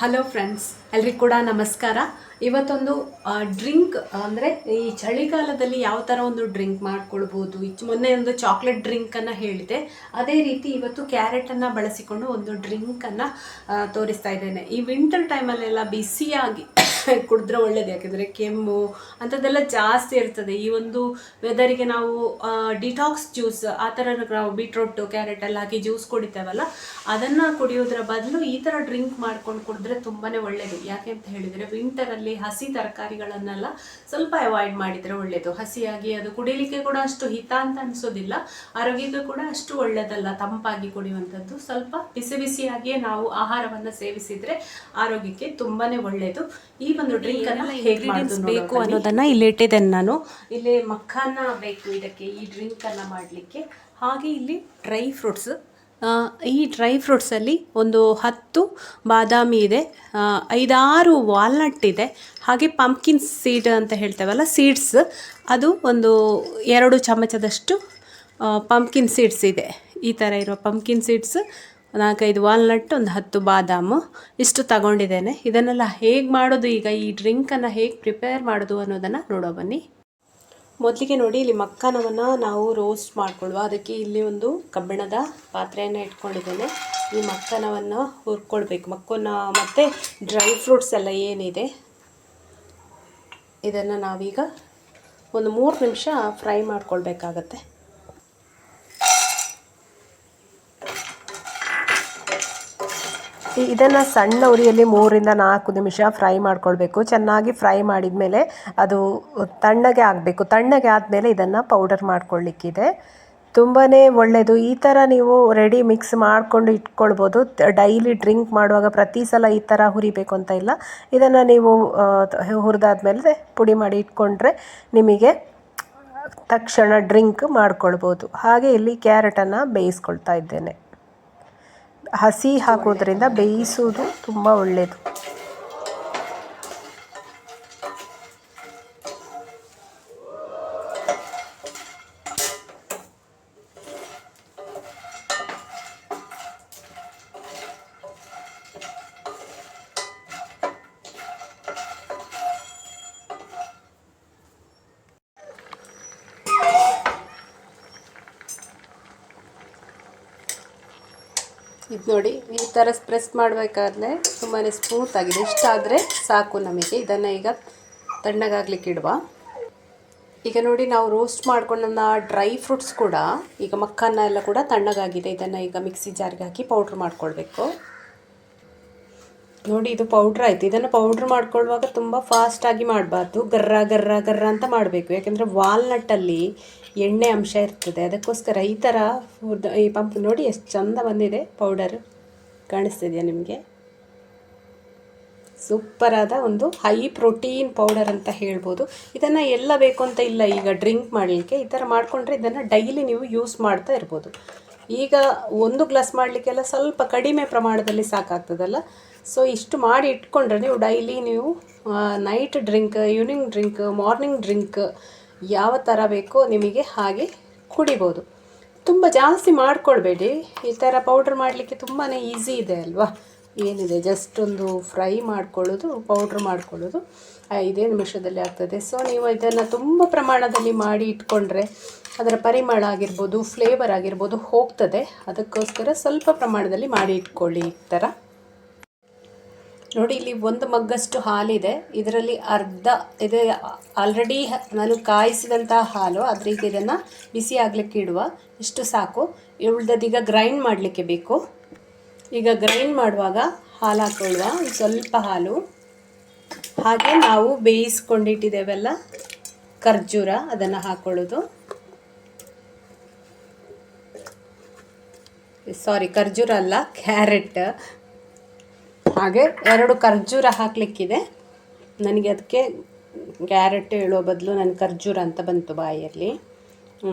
Hello friends, ಎಲ್ರಿಗೂ ಕೂಡ ನಮಸ್ಕಾರ. ಇವತ್ತೊಂದು ಡ್ರಿಂಕ್ ಅಂದರೆ ಈ ಚಳಿಗಾಲದಲ್ಲಿ ಯಾವ ಥರ ಒಂದು ಡ್ರಿಂಕ್ ಮಾಡ್ಕೊಳ್ಬೋದು. ಮೊನ್ನೆ ಒಂದು ಚಾಕ್ಲೇಟ್ ಡ್ರಿಂಕನ್ನು ಹೇಳಿದೆ, ಅದೇ ರೀತಿ ಇವತ್ತು ಕ್ಯಾರೆಟನ್ನು ಬಳಸಿಕೊಂಡು ಒಂದು ಡ್ರಿಂಕನ್ನು ತೋರಿಸ್ತಾ ಇದ್ದೇನೆ. ಈ ವಿಂಟರ್ ಟೈಮಲ್ಲೆಲ್ಲ ಬಿಸಿಯಾಗಿ ಕುಡಿದ್ರೆ ಒಳ್ಳೇದು, ಯಾಕೆಂದರೆ ಕೆಮ್ಮು ಅಂಥದ್ದೆಲ್ಲ ಜಾಸ್ತಿ ಇರ್ತದೆ. ಈ ಒಂದು ವೆದರಿಗೆ ನಾವು ಡಿಟಾಕ್ಸ್ ಜ್ಯೂಸ್ ಆ ಥರ ನಾವು ಬೀಟ್ರೂಟು ಕ್ಯಾರೆಟ್ ಎಲ್ಲ ಹಾಕಿ ಜ್ಯೂಸ್ ಕುಡಿತೇವಲ್ಲ, ಅದನ್ನು ಕುಡಿಯೋದ್ರ ಬದಲು ಈ ಥರ ಡ್ರಿಂಕ್ ಮಾಡ್ಕೊಂಡು ಕುಡಿದ್ರೆ ತುಂಬಾ ಒಳ್ಳೆಯದು. ಯಾಕೆ ಅಂತ ಹೇಳಿದರೆ ವಿಂಟರಲ್ಲಿ ಹಸಿ ತರಕಾರಿಗಳನ್ನೆಲ್ಲ ಸ್ವಲ್ಪ ಅವಾಯ್ಡ್ ಮಾಡಿದರೆ ಒಳ್ಳೆಯದು. ಹಸಿಯಾಗಿ ಅದು ಕುಡಿಲಿಕ್ಕೆ ಕೂಡ ಅಷ್ಟು ಹಿತ ಅಂತ ಅನಿಸೋದಿಲ್ಲ, ಆರೋಗ್ಯಕ್ಕೆ ಕೂಡ ಅಷ್ಟು ಒಳ್ಳೆಯದಲ್ಲ. ತಂಪಾಗಿ ಕುಡಿಯುವಂಥದ್ದು, ಸ್ವಲ್ಪ ಬಿಸಿ ಬಿಸಿಯಾಗಿಯೇ ನಾವು ಆಹಾರವನ್ನು ಸೇವಿಸಿದರೆ ಆರೋಗ್ಯಕ್ಕೆ ತುಂಬಾ ಒಳ್ಳೆಯದು. ಈ ಒಂದು ಡ್ರಿಂಕ್ ಅನ್ನ ಹೇಗೆ ಬೇಕು ಅನ್ನೋದನ್ನ ಇಲ್ಲಿ ಇಟ್ಟಿದ್ದೇನೆ ನಾನು. ಇಲ್ಲಿ ಮಖಾನ ಬೇಕು ಇದಕ್ಕೆ, ಈ ಡ್ರಿಂಕ್ ಅನ್ನ ಮಾಡಲಿಕ್ಕೆ. ಹಾಗೆ ಇಲ್ಲಿ ಡ್ರೈ ಫ್ರೂಟ್ಸ್, ಈ ಡ್ರೈ ಫ್ರೂಟ್ಸಲ್ಲಿ ಒಂದು 10 ಬಾದಾಮಿ ಇದೆ, 5-6 ವಾಲ್ನಟ್ ಇದೆ, ಹಾಗೆ ಪಂಪ್ಕಿನ್ ಸೀಡ್ ಅಂತ ಹೇಳ್ತೇವಲ್ಲ ಸೀಡ್ಸ್, ಅದು ಒಂದು 2 ಚಮಚದಷ್ಟು ಪಂಪ್ಕಿನ್ ಸೀಡ್ಸ್ ಇದೆ. ಈ ಥರ ಇರೋ ಪಂಪ್ಕಿನ್ ಸೀಡ್ಸ್, 4-5 ವಾಲ್ನಟ್, ಒಂದು 10 ಬಾದಾಮು, ಇಷ್ಟು ತಗೊಂಡಿದ್ದೇನೆ. ಇದನ್ನೆಲ್ಲ ಹೇಗೆ ಮಾಡೋದು, ಈಗ ಈ ಡ್ರಿಂಕನ್ನು ಹೇಗೆ ಪ್ರಿಪೇರ್ ಮಾಡೋದು ಅನ್ನೋದನ್ನು ನೋಡೋ ಬನ್ನಿ. ಮೊದಲಿಗೆ ನೋಡಿ, ಇಲ್ಲಿ ಮಕ್ಕನವನ್ನು ನಾವು ರೋಸ್ಟ್ ಮಾಡಿಕೊಳ್ಳುವ. ಅದಕ್ಕೆ ಇಲ್ಲಿ ಒಂದು ಕಬ್ಬಿಣದ ಪಾತ್ರೆಯನ್ನು ಇಟ್ಕೊಂಡಿದ್ದೇನೆ. ಈ ಮಕ್ಕನವನ್ನು ಹುರ್ಕೊಳ್ಬೇಕು. ಮಕ್ಕನ ಮತ್ತು ಡ್ರೈ ಫ್ರೂಟ್ಸ್ ಎಲ್ಲ ಏನಿದೆ ಇದನ್ನು ನಾವೀಗ ಒಂದು 3 ನಿಮಿಷ ಫ್ರೈ ಮಾಡ್ಕೊಳ್ಬೇಕಾಗತ್ತೆ. ಇದನ್ನು ಸಣ್ಣ ಉರಿಯಲ್ಲಿ 3-4 ನಿಮಿಷ ಫ್ರೈ ಮಾಡ್ಕೊಳ್ಬೇಕು. ಚೆನ್ನಾಗಿ ಫ್ರೈ ಮಾಡಿದ ಮೇಲೆ ಅದು ತಣ್ಣಗೆ ಆಗಬೇಕು. ತಣ್ಣಗೆ ಆದಮೇಲೆ ಇದನ್ನು ಪೌಡರ್ ಮಾಡ್ಕೊಳ್ಳಿಕ್ಕಿದೆ. ತುಂಬಾ ಒಳ್ಳೆಯದು. ಈ ಥರ ನೀವು ರೆಡಿ ಮಿಕ್ಸ್ ಮಾಡಿಕೊಂಡು ಇಟ್ಕೊಳ್ಬೋದು. ಡೈಲಿ ಡ್ರಿಂಕ್ ಮಾಡುವಾಗ ಪ್ರತಿ ಸಲ ಈ ಥರ ಹುರಿಬೇಕು ಅಂತ ಇಲ್ಲ. ಇದನ್ನು ನೀವು ಹುರಿದಾದ್ಮೇಲೆ ಪುಡಿ ಮಾಡಿ ಇಟ್ಕೊಂಡ್ರೆ ನಿಮಗೆ ತಕ್ಷಣ ಡ್ರಿಂಕ್ ಮಾಡ್ಕೊಳ್ಬೋದು. ಹಾಗೆ ಇಲ್ಲಿ ಕ್ಯಾರೆಟನ್ನು ಬೇಯಿಸ್ಕೊಳ್ತಾ ಇದ್ದೇನೆ. ಹಸಿ ಹಾಕೋದ್ರಿಂದ ಬೇಯಿಸುವುದು ತುಂಬ ಒಳ್ಳೆಯದು. ಇದು ನೋಡಿ, ಈ ಥರ ಪ್ರೆಸ್ ಮಾಡಬೇಕಾದ್ರೆ ತುಂಬಾ ಸ್ಮೂತ್ ಆಗಿದೆ. ಇಷ್ಟಾದರೆ ಸಾಕು ನಮಗೆ. ಇದನ್ನು ಈಗ ತಣ್ಣಗಾಗ್ಲಿಕ್ಕೆ ಇಡುವ. ಈಗ ನೋಡಿ, ನಾವು ರೋಸ್ಟ್ ಮಾಡ್ಕೊಂಡ ಡ್ರೈ ಫ್ರೂಟ್ಸ್ ಕೂಡ, ಈಗ ಮಕ್ಕನ್ನ ಎಲ್ಲ ಕೂಡ ತಣ್ಣಗಾಗಿದೆ. ಇದನ್ನು ಈಗ ಮಿಕ್ಸಿ ಜಾರ್ಗೆ ಹಾಕಿ ಪೌಡ್ರ್ ಮಾಡ್ಕೊಳ್ಬೇಕು. ನೋಡಿ, ಇದು ಪೌಡ್ರ್ ಆಯಿತು. ಇದನ್ನು ಪೌಡ್ರ್ ಮಾಡ್ಕೊಳ್ಳುವಾಗ ತುಂಬ ಫಾಸ್ಟಾಗಿ ಮಾಡಬಾರ್ದು, ಗರ್ರ ಗರ್ರ ಗರ್ರ ಅಂತ ಮಾಡಬೇಕು. ಯಾಕೆಂದರೆ ವಾಲ್ನಟ್ಟಲ್ಲಿ ಎಣ್ಣೆ ಅಂಶ ಇರ್ತದೆ. ಅದಕ್ಕೋಸ್ಕರ ಈ ಥರ ಈ ಪಂಪ್ ನೋಡಿ ಎಷ್ಟು ಚಂದ ಬಂದಿದೆ. ಪೌಡರ್ ಕಾಣಿಸ್ತಿದೆಯಾ ನಿಮಗೆ? ಸೂಪರಾದ ಒಂದು ಹೈ ಪ್ರೋಟೀನ್ ಪೌಡರ್ ಅಂತ ಹೇಳ್ಬೋದು. ಇದನ್ನು ಎಲ್ಲ ಬೇಕು ಅಂತ ಇಲ್ಲ. ಈಗ ಡ್ರಿಂಕ್ ಮಾಡಲಿಕ್ಕೆ ಈ ಥರ ಮಾಡಿಕೊಂಡ್ರೆ ಇದನ್ನು ಡೈಲಿ ನೀವು ಯೂಸ್ ಮಾಡ್ತಾ ಇರ್ಬೋದು. ಈಗ 1 ಗ್ಲಾಸ್ ಮಾಡಲಿಕ್ಕೆಲ್ಲ ಸ್ವಲ್ಪ ಕಡಿಮೆ ಪ್ರಮಾಣದಲ್ಲಿ ಸಾಕಾಗ್ತದಲ್ಲ. ಸೊ ಇಷ್ಟು ಮಾಡಿ ಇಟ್ಕೊಂಡ್ರೆ ನೀವು ಡೈಲಿ ನೀವು night drink, evening drink, morning drink ಯಾವ ಥರ ಬೇಕೋ ನಿಮಗೆ ಹಾಗೆ ಕುಡಿಬೋದು. ತುಂಬ ಜಾಸ್ತಿ ಮಾಡ್ಕೊಳ್ಬೇಡಿ. ಈ ಥರ ಪೌಡ್ರ್ ಮಾಡಲಿಕ್ಕೆ ತುಂಬಾ ಈಸಿ ಇದೆ ಅಲ್ವಾ? ಏನಿದೆ, ಜಸ್ಟ್ ಒಂದು ಫ್ರೈ ಮಾಡ್ಕೊಳ್ಳೋದು, ಪೌಡ್ರ್ ಮಾಡ್ಕೊಳ್ಳೋದು 5 ನಿಮಿಷದಲ್ಲಿ ಆಗ್ತದೆ. ಸೊ ನೀವು ಇದನ್ನು ತುಂಬ ಪ್ರಮಾಣದಲ್ಲಿ ಮಾಡಿ ಇಟ್ಕೊಂಡ್ರೆ ಅದರ ಪರಿಮಳ ಆಗಿರ್ಬೋದು, ಫ್ಲೇವರ್ ಆಗಿರ್ಬೋದು ಹೋಗ್ತದೆ. ಅದಕ್ಕೋಸ್ಕರ ಸ್ವಲ್ಪ ಪ್ರಮಾಣದಲ್ಲಿ ಮಾಡಿ ಇಟ್ಕೊಳ್ಳಿ. ಈ ಥರ ನೋಡಿ, ಇಲ್ಲಿ 1 ಮಗ್ಗಷ್ಟು ಹಾಲಿದೆ. ಇದರಲ್ಲಿ ಅರ್ಧ ಇದೆ ಆಲ್ರೆಡಿ ನಾನು ಕಾಯಿಸಿದಂತಹ ಹಾಲು. ಅದರಿಗೆ ಇದನ್ನು ಬಿಸಿ ಆಗಲಿಕ್ಕೆ ಇಡುವ. ಇಷ್ಟು ಸಾಕು. ಉಳಿದದೀಗ ಗ್ರೈಂಡ್ ಮಾಡಲಿಕ್ಕೆ ಬೇಕು. ಈಗ ಗ್ರೈಂಡ್ ಮಾಡುವಾಗ ಹಾಲು ಹಾಕೊಳ್ಳುವ, ಸ್ವಲ್ಪ ಹಾಲು. ಹಾಗೆ ನಾವು ಬೇಯಿಸ್ಕೊಂಡಿಟ್ಟಿದ್ದೇವೆಲ್ಲ ಖರ್ಜೂರ, ಅದನ್ನು ಹಾಕೊಳ್ಳೋದು. ಖರ್ಜೂರ ಅಲ್ಲ, ಕ್ಯಾರೆಟ್. ಹಾಗೆ 2 ಖರ್ಜೂರ ಹಾಕಲಿಕ್ಕಿದೆ ನನಗೆ. ಅದಕ್ಕೆ ಕ್ಯಾರೆಟ್ ಹೇಳೋ ಬದಲು ನಾನು ಖರ್ಜೂರ ಅಂತ ಬಂತು ಬಾಯಲ್ಲಿ.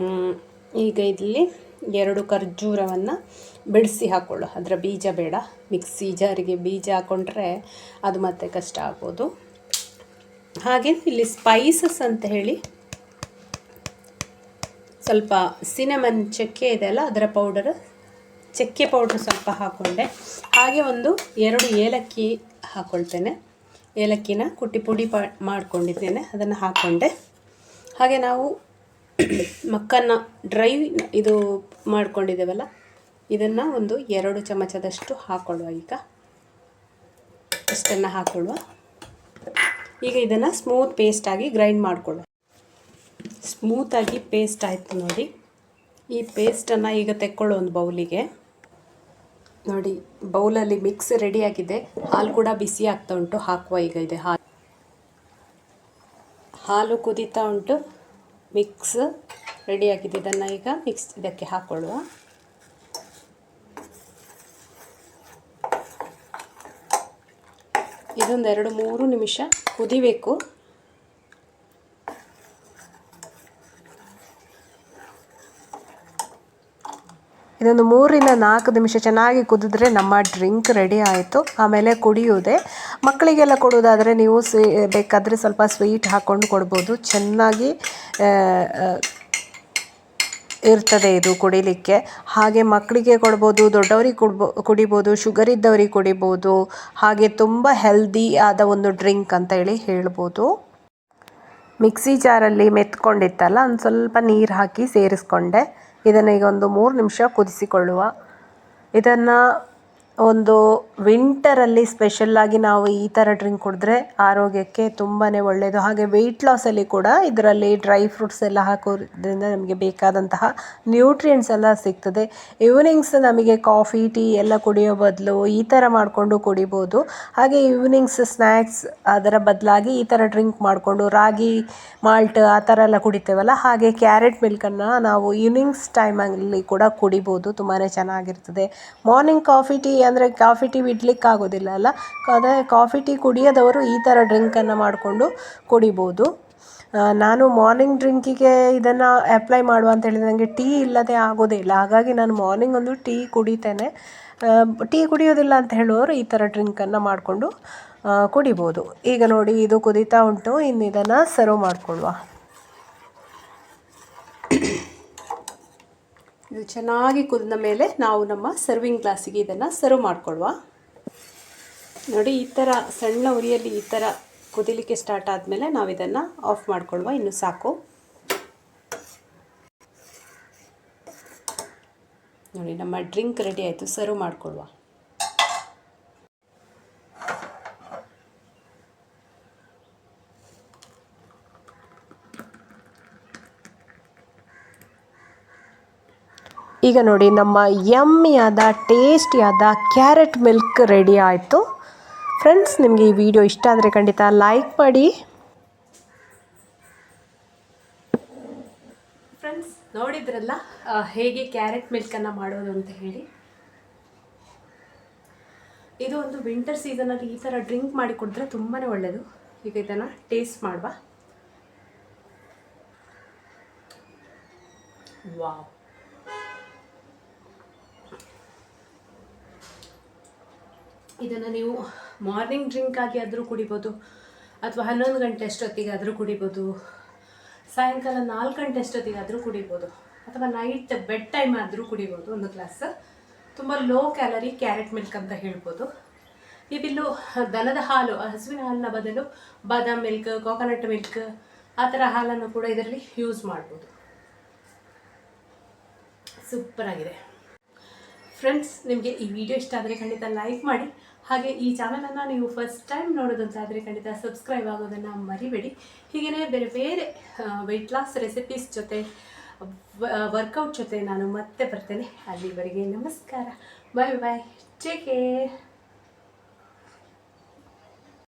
ಈಗ ಇಲ್ಲಿ 2 ಖರ್ಜೂರವನ್ನು ಬಿಡಿಸಿ ಹಾಕ್ಕೊಳ್ಳು. ಅದರ ಬೀಜ ಬೇಡ. ಮಿಕ್ಸಿ ಜಾರಿಗೆ ಬೀಜ ಹಾಕ್ಕೊಂಡ್ರೆ ಅದು ಮತ್ತೆ ಕಷ್ಟ ಆಗ್ಬೋದು. ಹಾಗೆ ಇಲ್ಲಿ ಸ್ಪೈಸಸ್ ಅಂತ ಹೇಳಿ ಸ್ವಲ್ಪ ಸಿನಮನ್ ಚಕ್ಕೆ ಇದೆಯಲ್ಲ, ಅದರ ಪೌಡರ್, ಚಕ್ಕೆ ಪೌಡ್ರ್ ಸ್ವಲ್ಪ ಹಾಕ್ಕೊಂಡೆ. ಹಾಗೆ ಒಂದು 2 ಏಲಕ್ಕಿ ಹಾಕ್ಕೊಳ್ತೇನೆ. ಏಲಕ್ಕಿನ ಕುಟ್ಟಿ ಪುಡಿ ಮಾಡ್ಕೊಂಡಿದ್ದೇನೆ, ಅದನ್ನು ಹಾಕ್ಕೊಂಡೆ. ಹಾಗೆ ನಾವು ಮಕ್ಕನ್ನ ಡ್ರೈ ಇದು ಮಾಡ್ಕೊಂಡಿದ್ದೇವಲ್ಲ, ಇದನ್ನು ಒಂದು 2 ಚಮಚದಷ್ಟು ಹಾಕ್ಕೊಳ್ಳುವ. ಇಷ್ಟನ್ನು ಹಾಕ್ಕೊಳ್ಳುವ. ಈಗ ಇದನ್ನು ಸ್ಮೂತ್ ಪೇಸ್ಟಾಗಿ ಗ್ರೈಂಡ್ ಮಾಡಿಕೊಳ್ಳುವ. ಸ್ಮೂತಾಗಿ ಪೇಸ್ಟ್ ಆಯಿತು ನೋಡಿ. ಈ ಪೇಸ್ಟನ್ನು ಈಗ ತೆಕ್ಕೊಳ್ಳೋ ಒಂದು ಬೌಲಿಗೆ. ನೋಡಿ, ಬೌಲಲ್ಲಿ ಮಿಕ್ಸ್ ರೆಡಿಯಾಗಿದೆ. ಹಾಲು ಕೂಡ ಬಿಸಿ ಆಗ್ತಾ ಉಂಟು. ಹಾಕುವ. ಈಗ ಇದೆ ಹಾಲು ಕುದೀತಾ ಉಂಟು. ಮಿಕ್ಸ್ ರೆಡಿಯಾಗಿದೆ. ಇದನ್ನು ಈಗ ಇದಕ್ಕೆ ಹಾಕ್ಕೊಳ್ಳುವ. ಇದೊಂದು 2-3 ನಿಮಿಷ ಕುದಿಬೇಕು. ಇದೊಂದು 3-4 ನಿಮಿಷ ಚೆನ್ನಾಗಿ ಕುದಿದ್ರೆ ನಮ್ಮ ಡ್ರಿಂಕ್ ರೆಡಿ ಆಯಿತು. ಆಮೇಲೆ ಕುಡಿಯೋದೆ. ಮಕ್ಕಳಿಗೆಲ್ಲ ಕೊಡೋದಾದರೆ ನೀವು ಬೇಕಾದರೆ ಸ್ವಲ್ಪ ಸ್ವೀಟ್ ಹಾಕ್ಕೊಂಡು ಕೊಡ್ಬೋದು. ಚೆನ್ನಾಗಿ ಇರ್ತದೆ ಇದು ಕುಡಿಲಿಕ್ಕೆ. ಹಾಗೆ ಮಕ್ಕಳಿಗೆ ಕೊಡ್ಬೋದು, ದೊಡ್ಡವರಿಗೆ ಕುಡಿಬೋದು, ಶುಗರ್ ಇದ್ದವರಿಗೆ ಕುಡಿಬೋದು. ಹಾಗೆ ತುಂಬ ಹೆಲ್ದಿ ಆದ ಒಂದು ಡ್ರಿಂಕ್ ಅಂತ ಹೇಳ್ಬೋದು. ಮಿಕ್ಸಿ ಜಾರಲ್ಲಿ ಮೆತ್ಕೊಂಡಿತ್ತಲ್ಲ, ಒಂದು ಸ್ವಲ್ಪ ನೀರು ಹಾಕಿ ಸೇರಿಸ್ಕೊಂಡೆ. ಇದನ್ನು ಈಗ ಒಂದು 3 ನಿಮಿಷ ಕುದಿಸಿಕೊಳ್ಳುವ. ಇದನ್ನು ಒಂದು ವಿಂಟರಲ್ಲಿ ಸ್ಪೆಷಲ್ಲಾಗಿ ನಾವು ಈ ಥರ ಡ್ರಿಂಕ್ ಕುಡಿದ್ರೆ ಆರೋಗ್ಯಕ್ಕೆ ತುಂಬಾ ಒಳ್ಳೆಯದು. ಹಾಗೆ ವೆಯ್ಟ್ ಲಾಸಲ್ಲಿ ಕೂಡ ಇದರಲ್ಲಿ ಡ್ರೈ ಫ್ರೂಟ್ಸ್ ಎಲ್ಲ ಹಾಕೋದ್ರಿಂದ ನಮಗೆ ಬೇಕಾದಂತಹ ನ್ಯೂಟ್ರಿಯೆಂಟ್ಸ್ ಎಲ್ಲ ಸಿಗ್ತದೆ. ಈವ್ನಿಂಗ್ಸ್ ನಮಗೆ ಕಾಫಿ ಟೀ ಎಲ್ಲ ಕುಡಿಯೋ ಬದಲು ಈ ಥರ ಮಾಡಿಕೊಂಡು ಕುಡಿಬೋದು. ಹಾಗೆ ಈವ್ನಿಂಗ್ಸ್ ಸ್ನ್ಯಾಕ್ಸ್ ಅದರ ಬದಲಾಗಿ ಈ ಥರ ಡ್ರಿಂಕ್ ಮಾಡಿಕೊಂಡು ರಾಗಿ ಮಾಲ್ಟ್ ಆ ಥರ ಎಲ್ಲ ಕುಡಿತೇವಲ್ಲ, ಹಾಗೆ ಕ್ಯಾರೆಟ್ ಮಿಲ್ಕನ್ನು ನಾವು ಈವ್ನಿಂಗ್ಸ್ ಟೈಮಲ್ಲಿ ಕೂಡ ಕುಡಿಬೋದು. ತುಂಬಾ ಚೆನ್ನಾಗಿರ್ತದೆ. ಮಾರ್ನಿಂಗ್ ಕಾಫಿ ಟೀ ಅಂದರೆ ಕಾಫಿ ಟೀ ಬಿಡ್ಲಿಕ್ಕೆ ಆಗೋದಿಲ್ಲ ಅಲ್ಲ, ಅದೇ ಕಾಫಿ ಟೀ ಕುಡಿಯೋದವರು ಈ ಥರ ಡ್ರಿಂಕನ್ನು ಮಾಡಿಕೊಂಡು ಕುಡಿಬೋದು. ನಾನು ಮಾರ್ನಿಂಗ್ ಡ್ರಿಂಕಿಗೆ ಇದನ್ನು ಅಪ್ಲೈ ಮಾಡುವ ಅಂತ ಹೇಳಿದರೆ ನನಗೆ ಟೀ ಇಲ್ಲದೆ ಆಗೋದೇ ಇಲ್ಲ. ಹಾಗಾಗಿ ನಾನು ಮಾರ್ನಿಂಗ್ ಒಂದು ಟೀ ಕುಡಿತೇನೆ. ಟೀ ಕುಡಿಯೋದಿಲ್ಲ ಅಂತ ಹೇಳುವವರು ಈ ಥರ ಡ್ರಿಂಕನ್ನು ಮಾಡಿಕೊಂಡು ಕುಡಿಬೋದು. ಈಗ ನೋಡಿ, ಇದು ಕುದೀತಾ ಉಂಟು. ಇನ್ನು ಇದನ್ನು ಸರ್ವ್ ಮಾಡಿಕೊಳ್ಳುವ. ಇದು ಚೆನ್ನಾಗಿ ಕುದಿದ ಮೇಲೆ ನಾವು ನಮ್ಮ ಸರ್ವಿಂಗ್ ಗ್ಲಾಸಿಗೆ ಇದನ್ನು ಸರ್ವ್ ಮಾಡಿಕೊಳ್ಳುವ. ನೋಡಿ, ಈ ಥರ ಸಣ್ಣ ಉರಿಯಲ್ಲಿ ಈ ಥರ ಕುದಿಲಿಕ್ಕೆ ಸ್ಟಾರ್ಟ್ ಆದಮೇಲೆ ನಾವು ಇದನ್ನು ಆಫ್ ಮಾಡಿಕೊಳ್ಳುವ. ಇನ್ನು ಸಾಕು. ನೋಡಿ, ನಮ್ಮ ಡ್ರಿಂಕ್ ರೆಡಿ ಆಯಿತು. ಸರ್ವ್ ಮಾಡಿಕೊಳ್ಳುವ. ಈಗ ನೋಡಿ, ನಮ್ಮ ಯಮ್ಮಿಯಾದ ಟೇಸ್ಟಿಯಾದ ಕ್ಯಾರೆಟ್ ಮಿಲ್ಕ್ ರೆಡಿ ಆಯಿತು. ಫ್ರೆಂಡ್ಸ್, ನಿಮಗೆ ಈ ವಿಡಿಯೋ ಇಷ್ಟ ಆದರೆ ಖಂಡಿತ ಲೈಕ್ ಮಾಡಿ. ಫ್ರೆಂಡ್ಸ್, ನೋಡಿದ್ರಲ್ಲ ಹೇಗೆ ಕ್ಯಾರೆಟ್ ಮಿಲ್ಕನ್ನು ಮಾಡೋದು ಅಂತ ಹೇಳಿ. ಇದು ಒಂದು ವಿಂಟರ್ ಸೀಸನಲ್ಲಿ ಈ ಥರ ಡ್ರಿಂಕ್ ಮಾಡಿ ಕುಡಿದ್ರೆ ತುಂಬಾ ಒಳ್ಳೆಯದು. ಈಗ ಇದನ್ನು ಟೇಸ್ಟ್ ಮಾಡುವ. ವಾವ್, ಇದನ್ನು ನೀವು ಮಾರ್ನಿಂಗ್ ಡ್ರಿಂಕ್ ಆಗಿ ಆದರೂ ಕುಡಿಬೋದು, ಅಥವಾ 11 ಗಂಟೆ ಅಷ್ಟೊತ್ತಿಗೆ ಆದರೂ ಕುಡಿಬೋದು, ಸಾಯಂಕಾಲ 4 ಗಂಟೆ ಅಷ್ಟೊತ್ತಿಗೆ ಆದರೂ ಕುಡಿಬೋದು, ಅಥವಾ ನೈಟ್ ಬೆಡ್ ಟೈಮ್ ಆದರೂ ಕುಡಿಬೋದು. ಒಂದು ಗ್ಲಾಸ್ ತುಂಬ ಲೋ ಕ್ಯಾಲರಿ ಕ್ಯಾರೆಟ್ ಮಿಲ್ಕ್ ಅಂತ ಹೇಳ್ಬೋದು. ಇದಿಲ್ಲೂ ದನದ ಹಾಲು, ಹಸುವಿನ ಹಾಲಿನ ಬದಲು ಬಾದಾಮ್ ಮಿಲ್ಕ್, ಕೋಕೋನಟ್ ಮಿಲ್ಕ್ ಆ ಥರ ಹಾಲನ್ನು ಕೂಡ ಇದರಲ್ಲಿ ಯೂಸ್ ಮಾಡ್ಬೋದು. ಸೂಪರಾಗಿದೆ. ಫ್ರೆಂಡ್ಸ್, ನಿಮಗೆ ಈ ವಿಡಿಯೋ ಇಷ್ಟ ಆದರೆ ಖಂಡಿತ ಲೈಕ್ ಮಾಡಿ. ಹಾಗೆ ಈ ಚಾನಲನ್ನು ನೀವು ಫಸ್ಟ್ ಟೈಮ್ ನೋಡೋದಂತಾದರೆ ಖಂಡಿತ ಸಬ್ಸ್ಕ್ರೈಬ್ ಆಗೋದನ್ನು ಮರಿಬೇಡಿ. ಹೀಗೆಯೇ ಬೇರೆ ಬೇರೆ ವೆಯ್ಟ್ ಲಾಸ್ ರೆಸಿಪೀಸ್ ಜೊತೆ, ವರ್ಕೌಟ್ ಜೊತೆ ನಾನು ಮತ್ತೆ ಬರ್ತೇನೆ. ಅಲ್ಲಿವರೆಗೆ ನಮಸ್ಕಾರ. Bye bye. Take care.